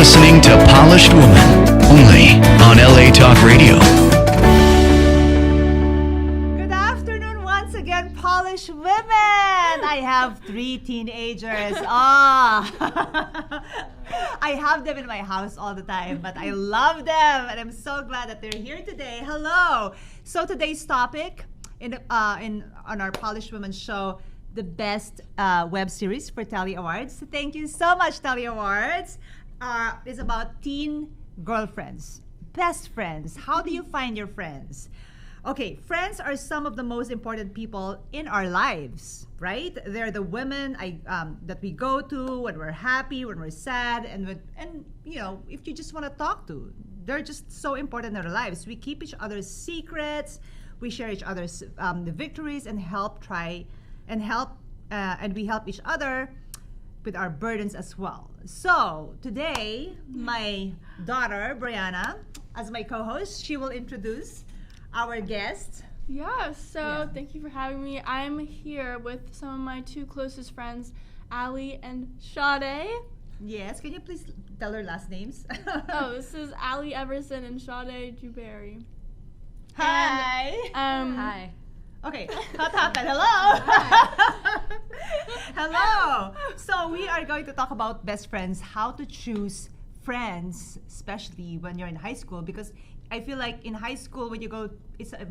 listening to Polished Woman, only on LA Talk Radio. Good afternoon once again, Polish women. I have 3 teenagers. I have them in my house all the time, but I love them, and I'm so glad that they're here today. Hello. So today's topic on our Polish Women show, the best web series for Telly Awards. Thank you so much, Telly Awards. Is about teen girlfriends, best friends. How do you find your friends? Okay, friends are some of the most important people in our lives, right? They're the women that we go to when we're happy, when we're sad, and you know, if you just want to talk to. They're just so important in our lives. We keep each other's secrets, we share each other's the victories, and we help each other with our burdens as well. So today, my daughter Brianna, as my co-host, she will introduce our guest. Thank you for having me. I'm here with some of my 2 closest friends, Ali and Sade. Yes, can you please tell her last names? This is Ali Everson and Sade Juberry. Hi. Hi. Okay, what happened? Hello. Hello. So we are going to talk about best friends, how to choose friends, especially when you're in high school, because I feel like in high school when you go, it's a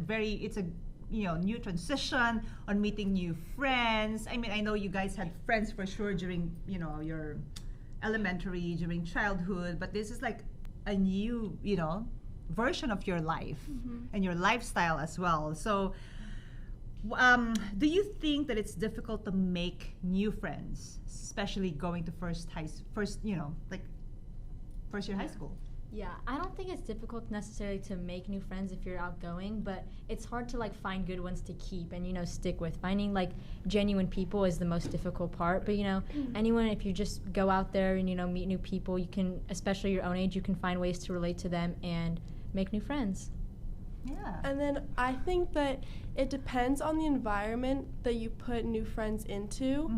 new transition on meeting new friends. I mean, I know you guys had friends for sure during your elementary, during childhood, but this is like a new version of your life and your lifestyle as well. So. Do you think that it's difficult to make new friends, especially going to first year high school? Yeah, I don't think it's difficult necessarily to make new friends if you're outgoing, but it's hard to find good ones to keep and stick with. Finding genuine people is the most difficult part, but anyone, if you just go out there and meet new people, you can, especially your own age, you can find ways to relate to them and make new friends. Yeah. And then I think that it depends on the environment that you put new friends into.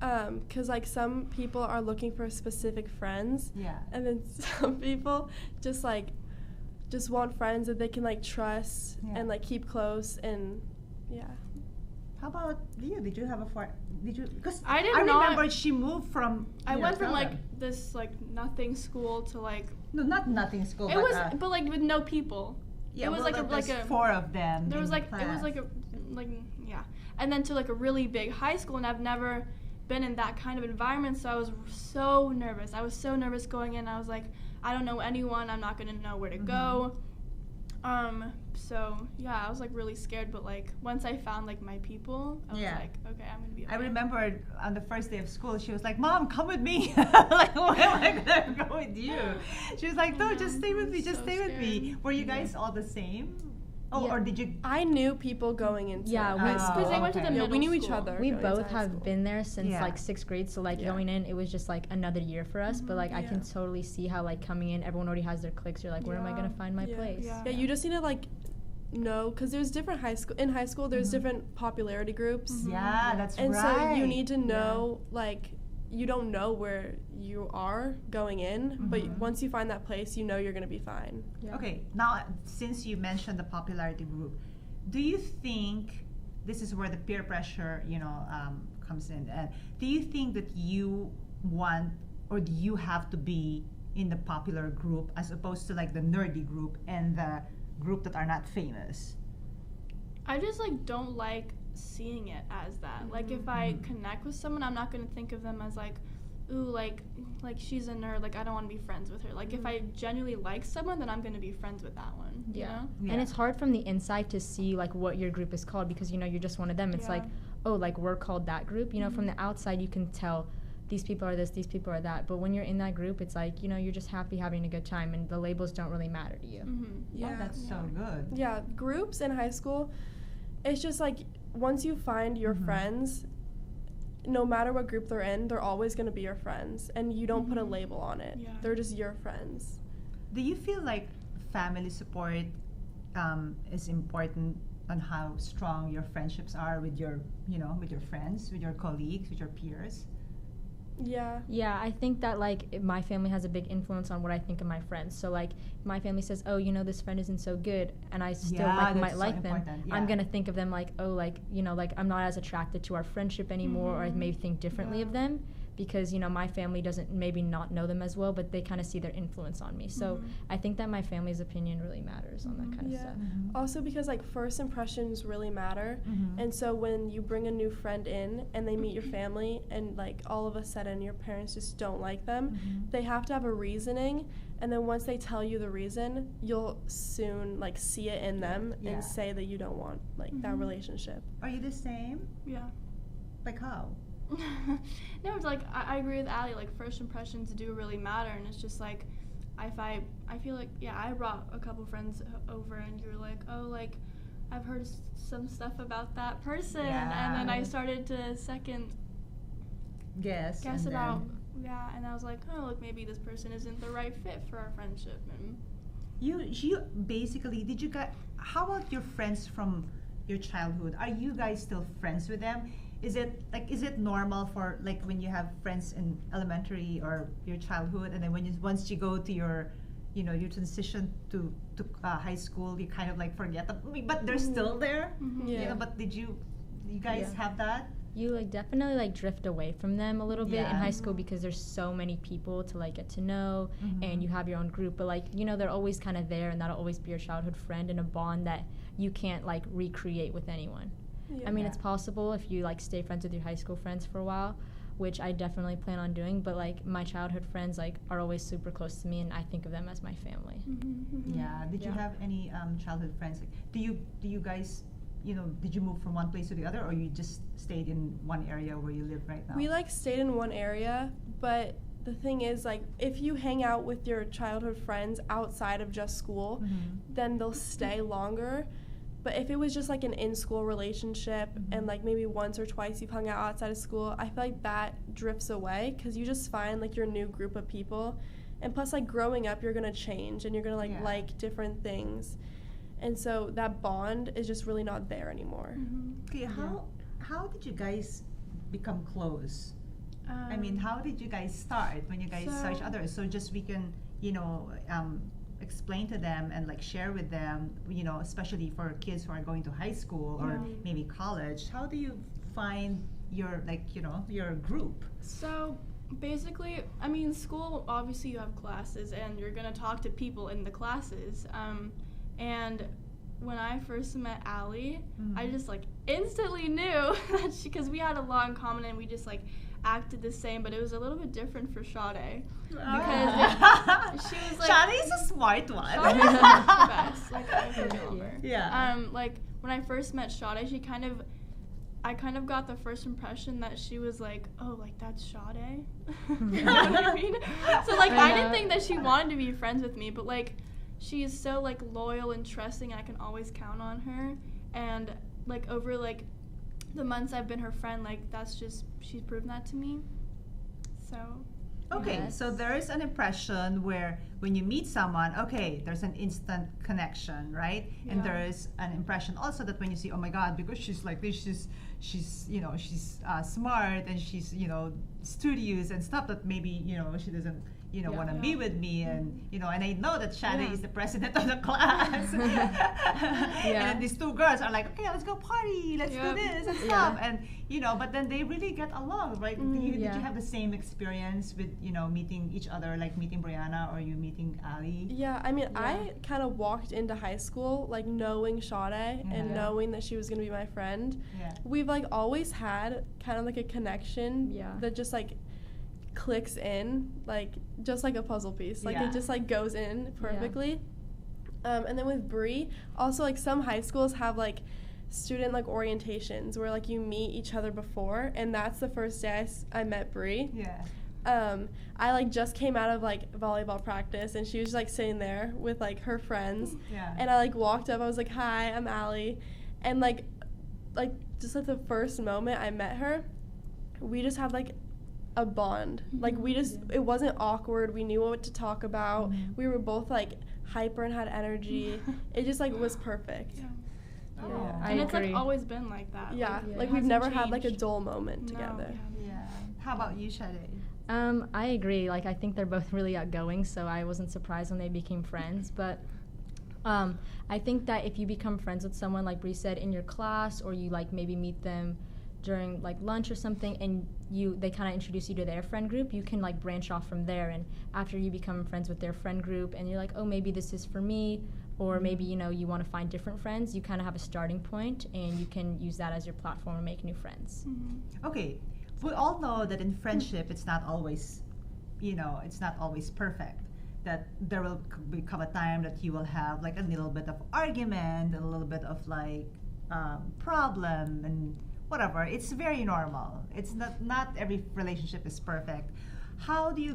Because some people are looking for specific friends. Yeah. And then some people just want friends that they can trust and keep close and yeah. How about you? Did you have a friend? Because I remember she moved from. I went from this nothing school to No, not nothing school. It but, was but with no people. Yeah, it was there's 4 of them. There was in the it was class. and then to a really big high school, and I've never been in that kind of environment, so I was so nervous. I was so nervous going in. I was like, I don't know anyone. I'm not gonna know where to go. So yeah, I was really scared, but once I found my people, I was okay, I'm gonna be okay. I remember on the first day of school, she was like, "Mom, come with me." Why am I gonna go with you? She was like, "No, just stay with me. Just stay with me." Were you guys all the same? Oh, Yeah. or did you? I knew people going into Yeah, high school. because they went to the okay. middle Yeah, we knew each school. other. We going into both high have school. been there since Yeah. 6th grade, so Yeah. going in, it was just another year for us. But I can Yeah. totally see how coming in, everyone already has their cliques. You're where am I gonna find my place? Yeah, you just need to know, because there's different high school there's different popularity groups, Yeah, that's and right. so you need to know you don't know where you are going in, but once you find that place, you're gonna be fine. Yeah. Okay, now since you mentioned the popularity group, do you think this is where the peer pressure, comes in? Do you think that you want, or do you have to be in the popular group as opposed to the nerdy group and the group that are not famous? I just don't like seeing it as that. If I connect with someone, I'm not gonna think of them as ooh, she's a nerd. I don't want to be friends with her. If I genuinely like someone, then I'm gonna be friends with that one. You know? Yeah. And it's hard from the inside to see what your group is called, because you're just one of them. It's Yeah. we're called that group. From the outside you can tell these people are this, these people are that. But when you're in that group, it's you're just happy having a good time, and the labels don't really matter to you. Oh, that's so good. Yeah, groups in high school, it's just once you find your friends, no matter what group they're in, they're always going to be your friends, and you don't put a label on it. Yeah. They're just your friends. Do you feel like family support is important on how strong your friendships are with your, with your friends, with your colleagues, with your peers? Yeah. Yeah, I think that like my family has a big influence on what I think of my friends. So like my family says, "Oh, you know, this friend isn't so good," and I still Yeah, like that's might so like them. important, I'm yeah. gonna think of them like, oh, like you know, like I'm not as attracted to our friendship anymore, or I maybe think differently of them because you know my family doesn't maybe not know them as well, but they kind of see their influence on me. So I think that my family's opinion really matters on that kind of Yeah. stuff. Also because like first impressions really matter. And so when you bring a new friend in and they meet your family and like all of a sudden your parents just don't like them, they have to have a reasoning, and then once they tell you the reason, you'll soon like see it in them Yeah. and say that you don't want like that relationship. Are you the same? Yeah. Like how? No, it's like I agree with Allie. Like first impressions do really matter, and it's just like if I feel like I brought a couple friends over, and you were like, oh, like I've heard some stuff about that person, and then I started to second Guess. guess and about then and I was like, oh, look, maybe this person isn't the right fit for our friendship, and you basically did you guys? How about your friends from your childhood? Are you guys still friends with them? Is it normal for like when you have friends in elementary or your childhood, and then once you go to your you transition to high school, you kind of like forget them, but they're still there. Yeah. You know, but did you guys have that? You like definitely like drift away from them a little bit in Yeah. high school because there's so many people to like get to know and you have your own group, but like you know they're always kind of there and that'll always be your childhood friend and a bond that you can't like recreate with anyone. I mean, Yeah. it's possible if you like stay friends with your high school friends for a while, which I definitely plan on doing, but like my childhood friends like are always super close to me and I think of them as my family. Yeah. Did you have any childhood friends? Like, do you guys, did you move from one place to the other, or you just stayed in one area where you live right now? We like stayed in one area, but the thing is like if you hang out with your childhood friends outside of just school, then they'll stay longer. But if it was just like an in-school relationship and like maybe once or twice you've hung out outside of school, I feel like that drifts away because you just find like your new group of people. And plus like growing up, you're going to change and you're going to like different things. And so that bond is just really not there anymore. Okay, how did you guys become close? I mean, how did you guys start when you guys saw each other? So just we can, explain to them and like share with them, especially for kids who are going to high school or maybe college. How do you find your your group? So basically, I mean, school, obviously you have classes and you're going to talk to people in the classes. And when I first met Allie, I just like instantly knew that because we had a lot in common and we just like acted the same, but it was a little bit different for Sade. Because she was like... Shade's a smart one. Sade is the best. Like, I can tell her. Yeah. Like, when I first met Sade, I kind of got the first impression that she was like, oh, like, that's Sade? You know what I mean? So, like, I didn't think that she wanted to be friends with me, but, like, she is so, like, loyal and trusting, and I can always count on her. And, like, over, like, the months I've been her friend, like, she's proven that to me. So... Okay, so there is an impression where when you meet someone, okay, there's an instant connection, right? Yeah. And there is an impression also that when you see, oh my God, because she's like this, she's smart and she's studious and stuff, that maybe she doesn't want to be with me, and and I know that Shade is the president of the class. And then these two girls are like, okay, let's go party, let's do this and stuff, and but then they really get along, right? Did you have the same experience with meeting each other, like meeting Brianna or you meeting Ali? Yeah, I mean, I kind of walked into high school like knowing Sade and knowing that she was gonna be my friend. Yeah. We've like always had kind of like a connection that just like clicks in, like just like a puzzle piece, like it just like goes in perfectly. And then with Bree, also like some high schools have like student like orientations where like you meet each other before, and that's the first day I met Bree. I like just came out of like volleyball practice and she was like sitting there with like her friends, and I like walked up, I was like, hi, I'm Allie, and like just like the first moment I met her, we just had like a bond. Like it wasn't awkward, we knew what to talk about, we were both like hyper and had energy. It just like was perfect. And it's like always been like that. Like it we've never hasn't had like a changed. dull moment together. No, How about you, Shade? I agree. Like, I think they're both really outgoing, so I wasn't surprised when they became friends. But I think that if you become friends with someone, like Bree said, in your class, or you like maybe meet them during like lunch or something, and they kind of introduce you to their friend group, you can like branch off from there. And after you become friends with their friend group, and you're like, oh, maybe this is for me, or maybe you want to find different friends, you kind of have a starting point, and you can use that as your platform to make new friends. Okay, we all know that in friendship, it's not always, it's not always perfect. That there will become a time that you will have like a little bit of argument, a little bit of like problem and whatever. It's very normal. It's not every relationship is perfect. How do you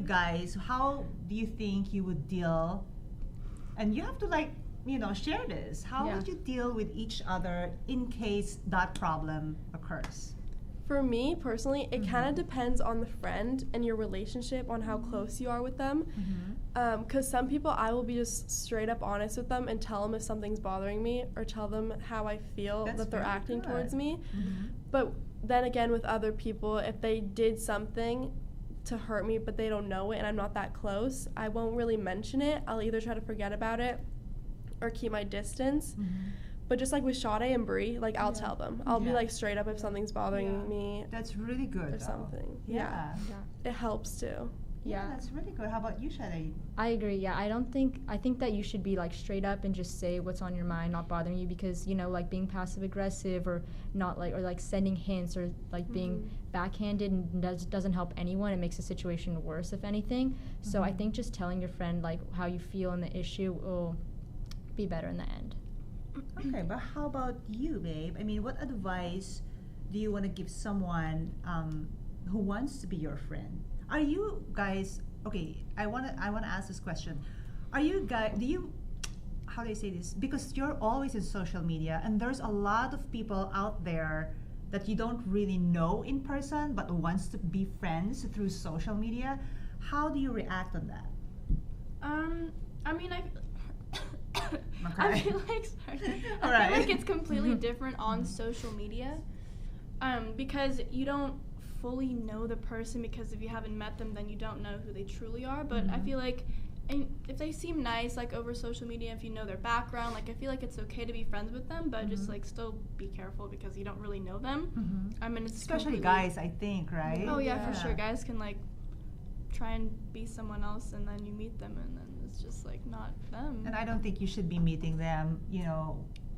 think you would deal? And you have to like, share this. How would you deal with each other in case that problem occurs? For me personally, it kind of depends on the friend and your relationship, on how close you are with them. Because some people, I will be just straight up honest with them and tell them if something's bothering me, or tell them how I feel that they're acting towards me. But then again, with other people, if they did something to hurt me but they don't know it and I'm not that close, I won't really mention it. I'll either try to forget about it or keep my distance. But just like with Sade and Bree, like I'll tell them. I'll be like straight up if something's bothering me. That's really good. Or something. Yeah. It helps too. Yeah, that's really good. How about you, Sade? I agree. Yeah, I think that you should be like straight up and just say what's on your mind, not bothering you, because like being passive aggressive or not like, or like sending hints or like being backhanded doesn't help anyone. It makes the situation worse, if anything. So I think just telling your friend like how you feel on the issue will be better in the end. Okay, but how about you, babe? I mean, what advice do you want to give someone who wants to be your friend? Are you guys okay? I wanna ask this question. Are you guys? How do I say this? Because you're always in social media, and there's a lot of people out there that you don't really know in person, but wants to be friends through social media. How do you react on that? I mean, Okay. I feel like it's completely different on social media, because you don't fully know the person, because if you haven't met them, then you don't know who they truly are. But I feel like, and if they seem nice like over social media, if you know their background, like I feel like it's okay to be friends with them, but just like still be careful because you don't really know them. I mean, it's especially guys, I think, right? Oh yeah, for sure. Guys can like try and be someone else, and then you meet them, and then it's just like not them. And I don't think you should be meeting them,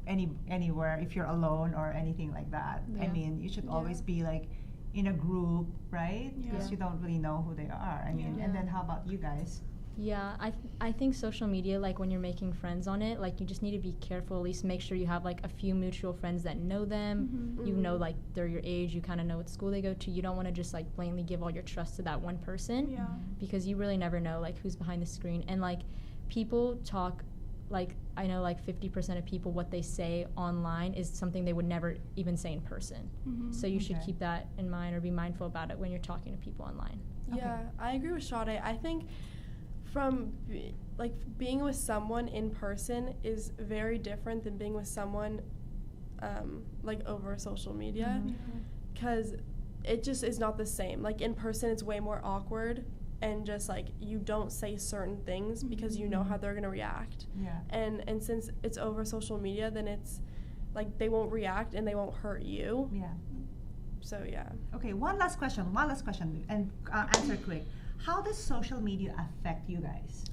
anywhere if you're alone or anything like that. I mean, you should always be like in a group, right? Because you don't really know who they are. I mean, and then how about you guys? Yeah, I think social media, like when you're making friends on it, like you just need to be careful. At least make sure you have like a few mutual friends that know them. You know, like they're your age. You kind of know what school they go to. You don't want to just like blatantly give all your trust to that one person. Because you really never know like who's behind the screen. And like people talk, like I know like 50% of people, what they say online is something they would never even say in person. So you should keep that in mind, or be mindful about it when you're talking to people online. Yeah, I agree with Sade. I think from being with someone in person is very different than being with someone like over social media, because it just is not the same. Like in person, it's way more awkward, and just like you don't say certain things because you know how they're gonna react. And since it's over social media, then it's like they won't react and they won't hurt you. So yeah. Okay, one last question, and answer quick. How does social media affect you guys?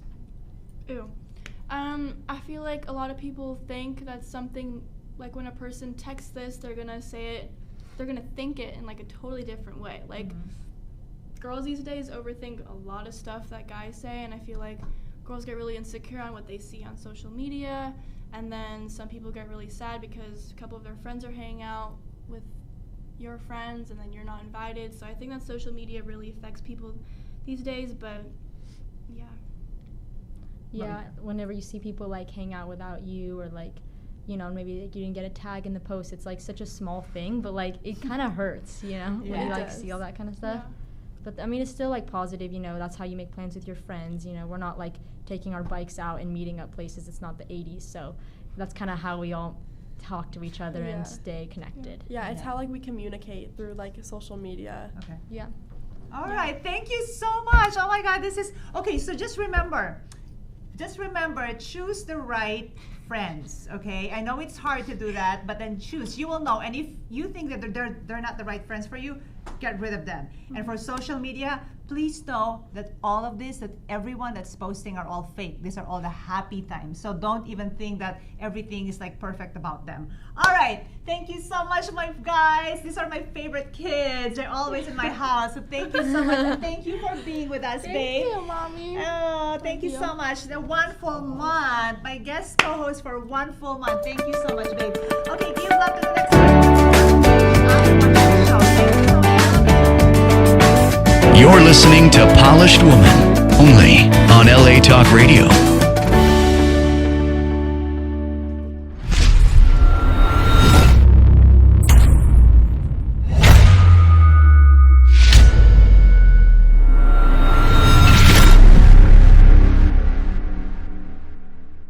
I feel like a lot of people think that something, like when a person texts this, they're gonna say it, they're gonna think it in like a totally different way. Like girls these days overthink a lot of stuff that guys say, and I feel like girls get really insecure on what they see on social media, and then some people get really sad because a couple of their friends are hanging out with your friends and then you're not invited. So I think that social media really affects people these days, but whenever you see people like hang out without you, or like maybe like, you didn't get a tag in the post, it's like such a small thing, but like it kind of hurts, when you like see all that kind of stuff. But I mean, it's still like positive, that's how you make plans with your friends. We're not like taking our bikes out and meeting up places. It's not the 80s, so that's kind of how we all talk to each other and stay connected. It's how like we communicate through like social media. All right. Thank you so much. Oh my God, this is okay. So just remember, choose the right friends. Okay. I know it's hard to do that, but then choose. You will know. And if you think that they're not the right friends for you, get rid of them. And for social media, please know that all of this, that everyone that's posting are all fake. These are all the happy times. So don't even think that everything is like perfect about them. All right. Thank you so much, my guys. These are my favorite kids. They're always in my house. So thank you so much. And thank you for being with us, babe. Thank you, mommy. Oh, thank you so much. The 1 full month. My guest co-host for 1 full month. Thank you so much, babe. Okay, give love to the next one. You're listening to Polished Woman, only on LA Talk Radio.